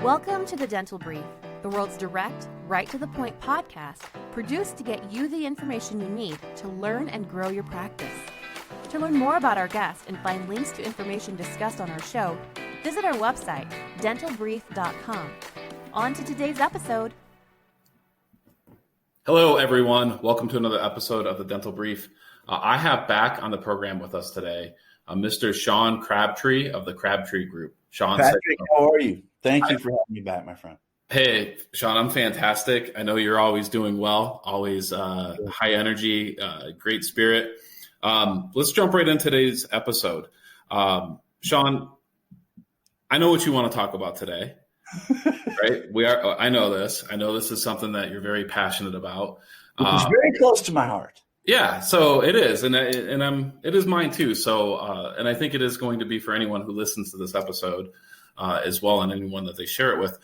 Welcome to the Dental Brief, the world's direct, right-to-the-point podcast produced to get you the information you need to learn and grow your practice. To learn more about our guests and find links to information discussed on our show, visit our website, dentalbrief.com. On to today's episode. Hello, everyone. Welcome to another episode of the Dental Brief. I have back on the program with us today Mr. Sean Crabtree of the Crabtree Group. Sean, Patrick, how are you? Thank you for having me back, my friend. Hey, Sean, I'm fantastic. I know you're always doing well, always high energy, great spirit. Let's jump right into today's episode. Sean, I know what you want to talk about today, right? I know this. I know this is something that you're very passionate about. It's very close to my heart. Yeah, so it is, and it is mine too. So, and I think it is going to be for anyone who listens to this episode as well, and anyone that they share it with.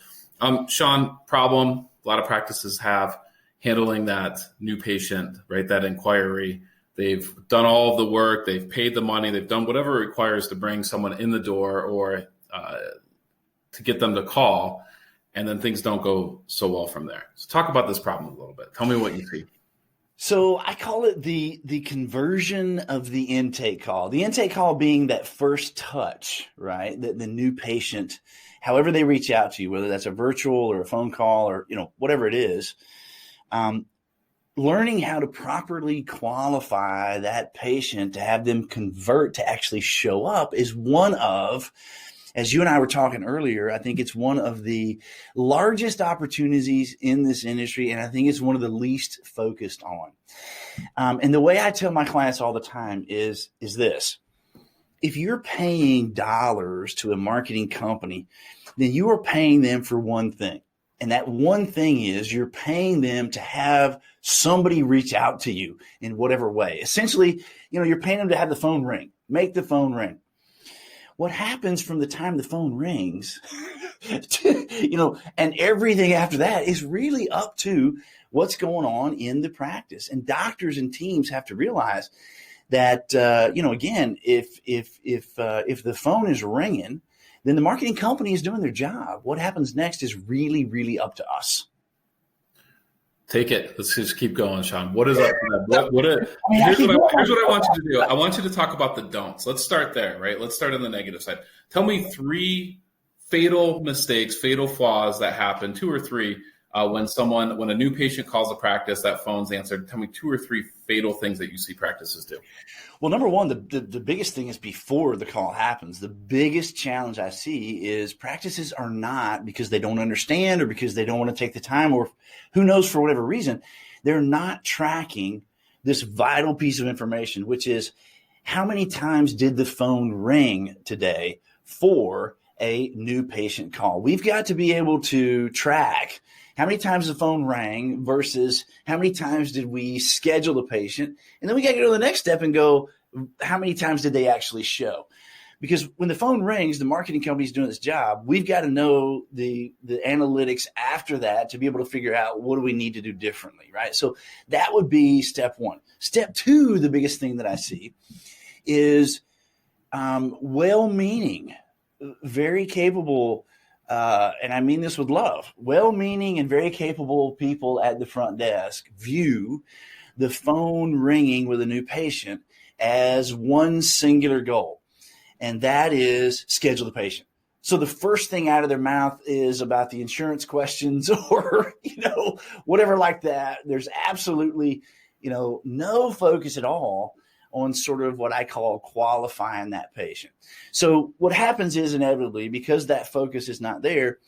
Sean, problem a lot of practices have handling that new patient, right? That inquiry. They've done all of the work, they've paid the money, they've done whatever it requires to bring someone in the door or to get them to call, and then things don't go so well from there. So, talk about this problem a little bit. Tell me what you see. So I call it the conversion of the intake call. The intake call being that first touch, right? The new patient, however they reach out to you, whether that's a virtual or a phone call or, whatever it is, learning how to properly qualify that patient to have them convert to actually show up is one of, as you and I were talking earlier, I think it's one of the largest opportunities in this industry, and I think it's one of the least focused on. And the way I tell my clients all the time is this. If you're paying dollars to a marketing company, then you are paying them for one thing. And that one thing is you're paying them to have somebody reach out to you in whatever way. Essentially, you're paying them to have the phone ring, make the phone ring. What happens from the time the phone rings, and everything after that is really up to what's going on in the practice. And doctors and teams have to realize that, again, if the phone is ringing, then the marketing company is doing their job. What happens next is really, really up to us. Take it. Let's just keep going, Sean. What is up? Here's what I want you to do. I want you to talk about the don'ts. Let's start there, right? Let's start on the negative side. Tell me 3 fatal mistakes, fatal flaws that happen, 2 or 3, when a new patient calls a practice, that phone's answered. Tell me 2 or 3 fatal things that you see practices do. Well, number one, the biggest thing is before the call happens. The biggest challenge I see is practices are not, because they don't understand or because they don't want to take the time or who knows for whatever reason, they're not tracking this vital piece of information, which is how many times did the phone ring today for a new patient call? We've got to be able to track how many times the phone rang versus how many times did we schedule the patient? And then we got to go to the next step and go, how many times did they actually show? Because when the phone rings, the marketing company is doing its job. We've got to know the analytics after that to be able to figure out what do we need to do differently, right? So that would be step one. Step two, the biggest thing that I see is well-meaning, very capable, and I mean this with love, well-meaning and very capable people at the front desk view the phone ringing with a new patient as one singular goal, and that is schedule the patient. So the first thing out of their mouth is about the insurance questions or, whatever like that. There's absolutely, no focus at all on sort of what I call qualifying that patient. So what happens is inevitably, because that focus is not there,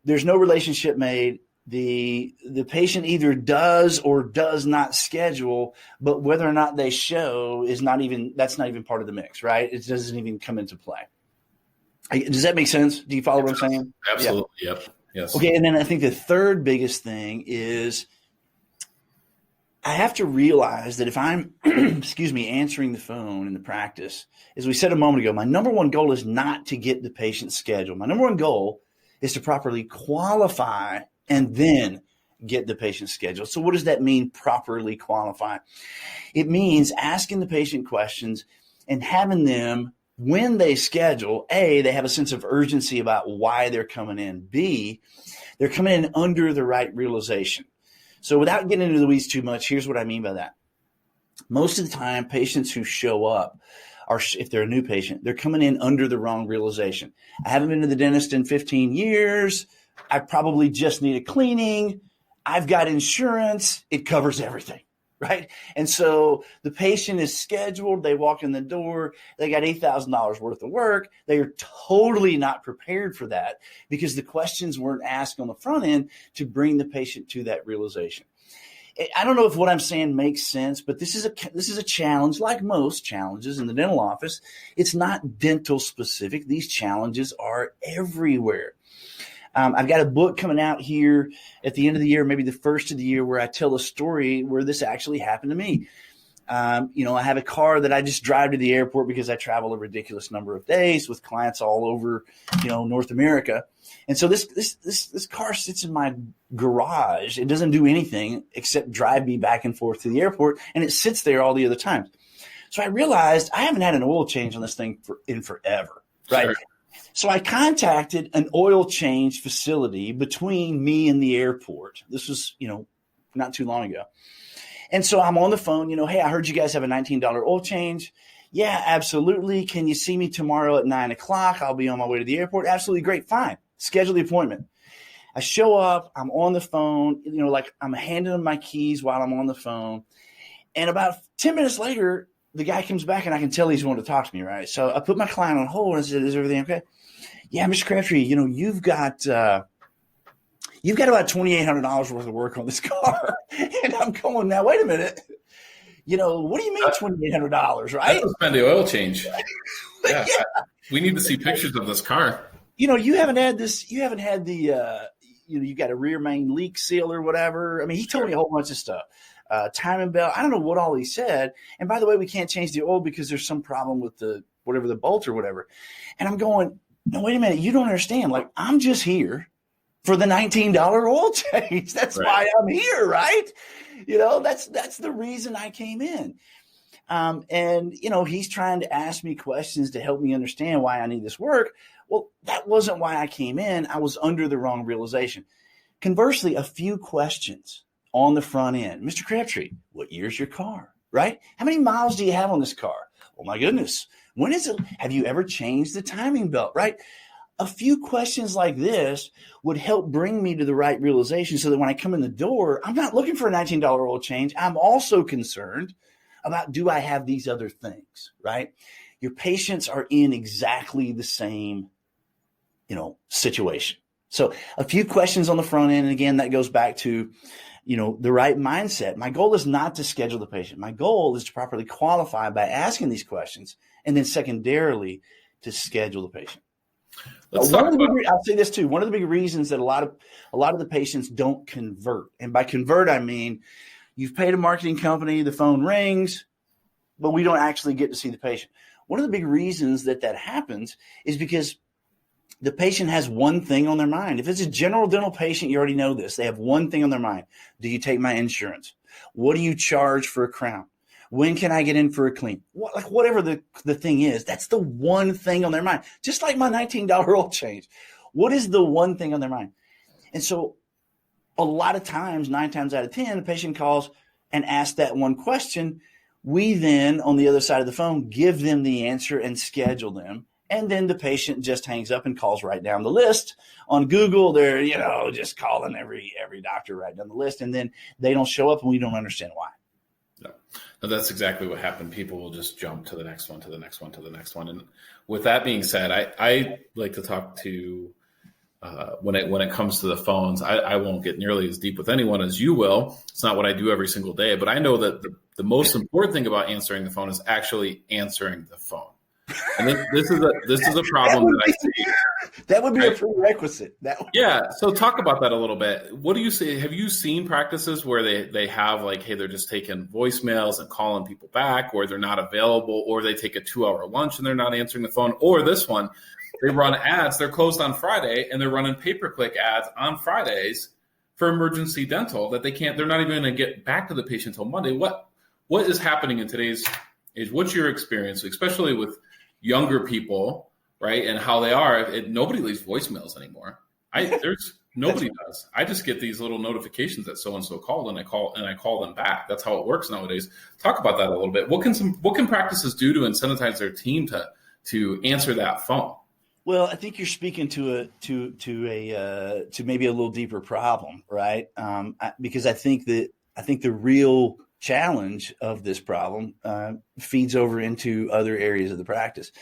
there's no relationship made. The patient either does or does not schedule, but whether or not they show that's not even part of the mix, right? It doesn't even come into play. Does that make sense? Do you follow what I'm saying? Absolutely. Yeah. Yep. Yes. Okay. And then I think the third biggest thing is I have to realize that if I'm, answering the phone in the practice, as we said a moment ago, my number one goal is not to get the patient scheduled. My number one goal is to properly qualify and then get the patient scheduled. So what does that mean, properly qualify? It means asking the patient questions and having them when they schedule, A, they have a sense of urgency about why they're coming in. B, they're coming in under the right realization. So without getting into the weeds too much, here's what I mean by that. Most of the time, patients who show up are, if they're a new patient, they're coming in under the wrong realization. I haven't been to the dentist in 15 years. I probably just need a cleaning. I've got insurance. It covers everything, right? And so the patient is scheduled. They walk in the door. They got $8,000 worth of work. They are totally not prepared for that because the questions weren't asked on the front end to bring the patient to that realization. I don't know if what I'm saying makes sense, but this is a challenge, like most challenges in the dental office. It's not dental specific. These challenges are everywhere. I've got a book coming out here at the end of the year, maybe the first of the year, where I tell a story where this actually happened to me. I have a car that I just drive to the airport because I travel a ridiculous number of days with clients all over, North America. And so this car sits in my garage. It doesn't do anything except drive me back and forth to the airport, and it sits there all the other times. So I realized I haven't had an oil change on this thing in forever, right? Sure. So I contacted an oil change facility between me and the airport. This was, not too long ago. And so I'm on the phone, hey, I heard you guys have a $19 oil change. Yeah, absolutely. Can you see me tomorrow at 9:00? I'll be on my way to the airport. Absolutely great. Fine. Schedule the appointment. I show up. I'm on the phone, I'm handing them my keys while I'm on the phone. And about 10 minutes later, the guy comes back and I can tell he's wanting to talk to me, right? So I put my client on hold and I said, is everything okay? Yeah, Mr. Crabtree, you've got about $2,800 worth of work on this car. And I'm going, now, wait a minute. What do you mean $2,800, right? That's spend the oil change. Yeah. We need to see pictures of this car. You haven't had the, you got a rear main leak seal or whatever. I mean, he told me a whole bunch of stuff. Timing belt. I don't know what all he said. And by the way, we can't change the oil because there's some problem with the bolt or whatever. And I'm going, no, wait a minute. You don't understand. I'm just here for the $19 oil change. That's right. Why I'm here, right? That's the reason I came in. And he's trying to ask me questions to help me understand why I need this work. Well, that wasn't why I came in. I was under the wrong realization. Conversely, a few questions on the front end. Mr. Crabtree, what year's your car, right? How many miles do you have on this car? Oh my goodness. When is it? Have you ever changed the timing belt, right? A few questions like this would help bring me to the right realization so that when I come in the door, I'm not looking for a $19 oil change. I'm also concerned about, do I have these other things, right? Your patients are in exactly the same, situation. So a few questions on the front end. And again, that goes back to, the right mindset. My goal is not to schedule the patient. My goal is to properly qualify by asking these questions, and then secondarily to schedule the patient. I'll say this too. One of the big reasons that a lot of the patients don't convert, and by convert I mean you've paid a marketing company, the phone rings, but we don't actually get to see the patient. One of the big reasons that happens is because the patient has one thing on their mind. If it's a general dental patient, you already know this. They have one thing on their mind. Do you take my insurance? What do you charge for a crown? When can I get in for a clean? Whatever the thing is, that's the one thing on their mind. Just like my $19 oil change. What is the one thing on their mind? And so a lot of times, 9 times out of 10, the patient calls and asks that one question. We then, on the other side of the phone, give them the answer and schedule them. And then the patient just hangs up and calls right down the list. On Google, they're, just calling every doctor right down the list. And then they don't show up and we don't understand why. No, that's exactly what happened. People will just jump to the next one, to the next one, to the next one. And with that being said, I like to talk to, when it comes to the phones, I won't get nearly as deep with anyone as you will. It's not what I do every single day, but I know that the most important thing about answering the phone is actually answering the phone. And this is a problem that I see. That would be a prerequisite. Yeah. So talk about that a little bit. What do you say? Have you seen practices where they have hey, they're just taking voicemails and calling people back, or they're not available, or they take a 2-hour lunch and they're not answering the phone, or this one, they run ads. They're closed on Friday and they're running pay-per-click ads on Fridays for emergency dental that they're not even going to get back to the patient until Monday. What is happening in today's age? What's your experience, especially with younger people, right, and how they are, nobody leaves voicemails anymore. There's nobody does. I just get these little notifications that so and so called, and I call them back. That's how it works nowadays. Talk about that a little bit. What can practices do to incentivize their team to answer that phone? Well, I think you're speaking to maybe a little deeper problem, right? Because I think the real challenge of this problem feeds over into other areas of the practice.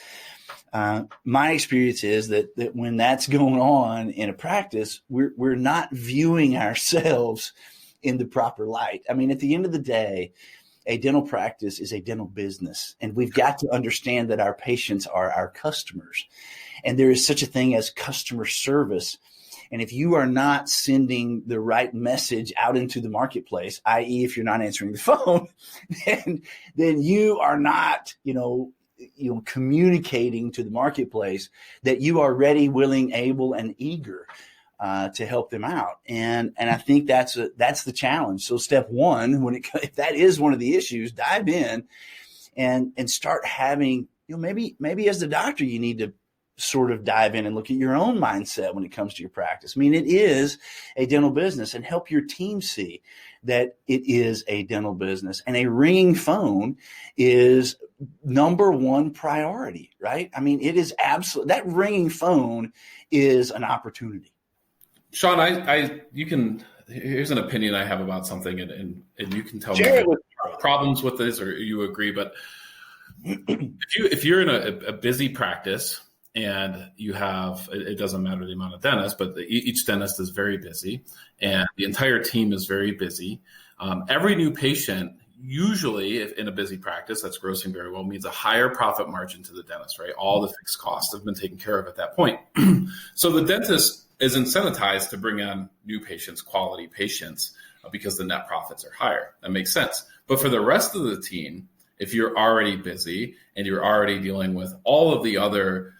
My experience is that when that's going on in a practice, we're not viewing ourselves in the proper light. I mean, at the end of the day, a dental practice is a dental business, and we've got to understand that our patients are our customers, and there is such a thing as customer service. And if you are not sending the right message out into the marketplace, i.e., if you're not answering the phone, then you are not, communicating to the marketplace that you are ready, willing, able, and eager to help them out. And I think that's the challenge. So step one, if that is one of the issues, dive in and start having, maybe as the doctor, you need to sort of dive in and look at your own mindset when it comes to your practice. I mean, it is a dental business, and help your team see that it is a dental business, and a ringing phone is number one priority, right? I mean, it is that ringing phone is an opportunity. Sean, here's an opinion I have about something, and you can tell me problems with this or you agree, but if you're in a busy practice, and you have, it doesn't matter the amount of dentists, but each dentist is very busy and the entire team is very busy. Every new patient, usually in a busy practice that's grossing very well, means a higher profit margin to the dentist, right? All the fixed costs have been taken care of at that point. So the dentist is incentivized to bring on new patients, quality patients, because the net profits are higher. That makes sense. But for the rest of the team, if you're already busy and you're already dealing with all of the other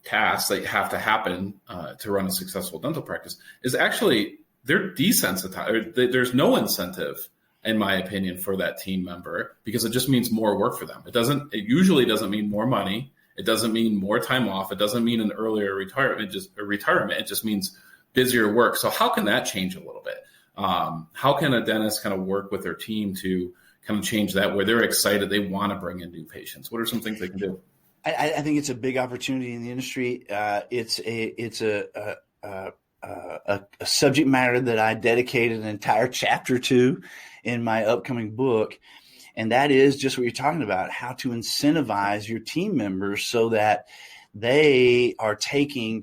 tasks that have to happen to run a successful dental practice, is actually they're desensitized. There's no incentive, in my opinion, for that team member, because it just means more work for them. It usually doesn't mean more money. It doesn't mean more time off. It doesn't mean an earlier retirement. It just means busier work. So how can that change a little bit? How can a dentist kind of work with their team to kind of change that, where they're excited, they want to bring in new patients? What are some things they can do? I think it's a big opportunity in the industry. It's a subject matter that I dedicated an entire chapter to in my upcoming book, and that is just what you're talking about: how to incentivize your team members so that they are taking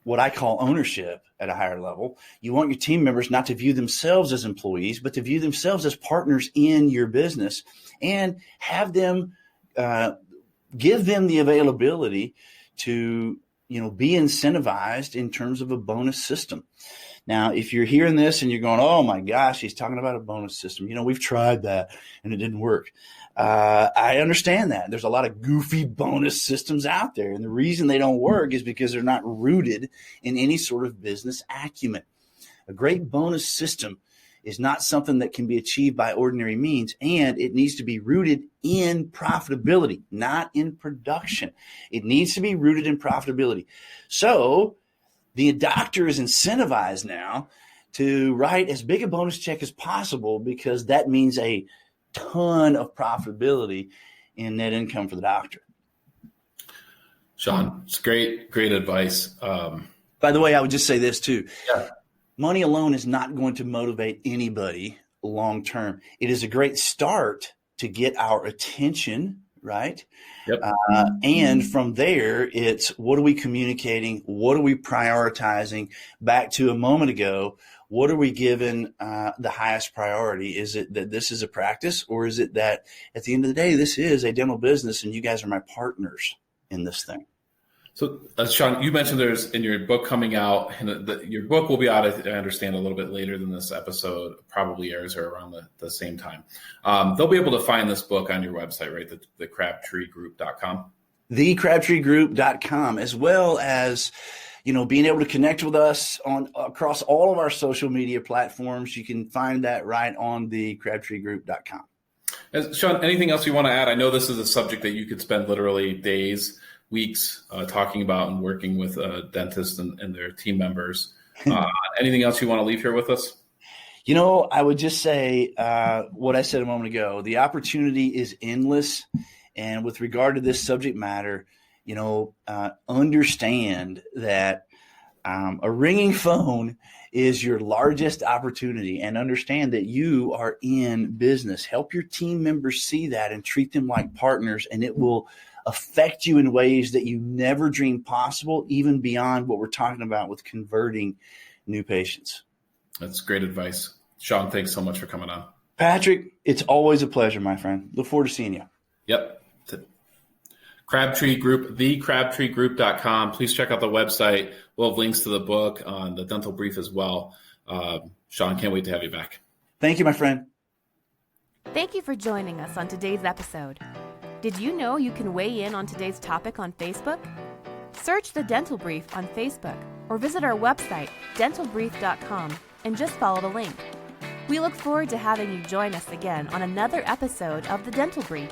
what I call ownership at a higher level. You want your team members not to view themselves as employees, but to view themselves as partners in your business, and have them give them the availability to, be incentivized in terms of a bonus system. Now, if you're hearing this and you're going, oh my gosh, he's talking about a bonus system. We've tried that and it didn't work. I understand that. There's a lot of goofy bonus systems out there. And the reason they don't work is because they're not rooted in any sort of business acumen. A great bonus system is not something that can be achieved by ordinary means, and it needs to be rooted in profitability, not in production. It needs to be rooted in profitability. So the doctor is incentivized now to write as big a bonus check as possible, because that means a ton of profitability in net income for the doctor. Sean, it's great advice. By the way, I would just say this too. Yeah. Money alone is not going to motivate anybody long term. It is a great start to get our attention, right? Yep. And from there, it's what are we communicating? What are we prioritizing? Back to a moment ago, what are we giving the highest priority? Is it that this is a practice, or is it that at the end of the day, this is a dental business and you guys are my partners in this thing? So, Sean, you mentioned there's in your book coming out, and your book will be out, I understand, a little bit later than this episode probably airs, or around the same time. They'll be able to find this book on your website, right? The CrabtreeGroup.com. TheCrabtreeGroup.com, as well as, being able to connect with us across all of our social media platforms. You can find that right on the CrabtreeGroup.com. Sean, anything else you want to add? I know this is a subject that you could spend literally days, weeks talking about and working with dentists and their team members. Anything else you want to leave here with us? I would just say what I said a moment ago. The opportunity is endless. And with regard to this subject matter, understand that a ringing phone is your largest opportunity, and understand that you are in business. Help your team members see that and treat them like partners, and it will affect you in ways that you never dreamed possible, even beyond what we're talking about with converting new patients. That's great advice. Sean, thanks so much for coming on. Patrick, it's always a pleasure, my friend. Look forward to seeing you. Yep. Crabtree Group, thecrabtreegroup.com. Please check out the website. We'll have links to the book on the dental brief as well. Sean, can't wait to have you back. Thank you, my friend. Thank you for joining us on today's episode. Did you know you can weigh in on today's topic on Facebook? Search the Dental Brief on Facebook or visit our website, dentalbrief.com, and just follow the link. We look forward to having you join us again on another episode of the Dental Brief.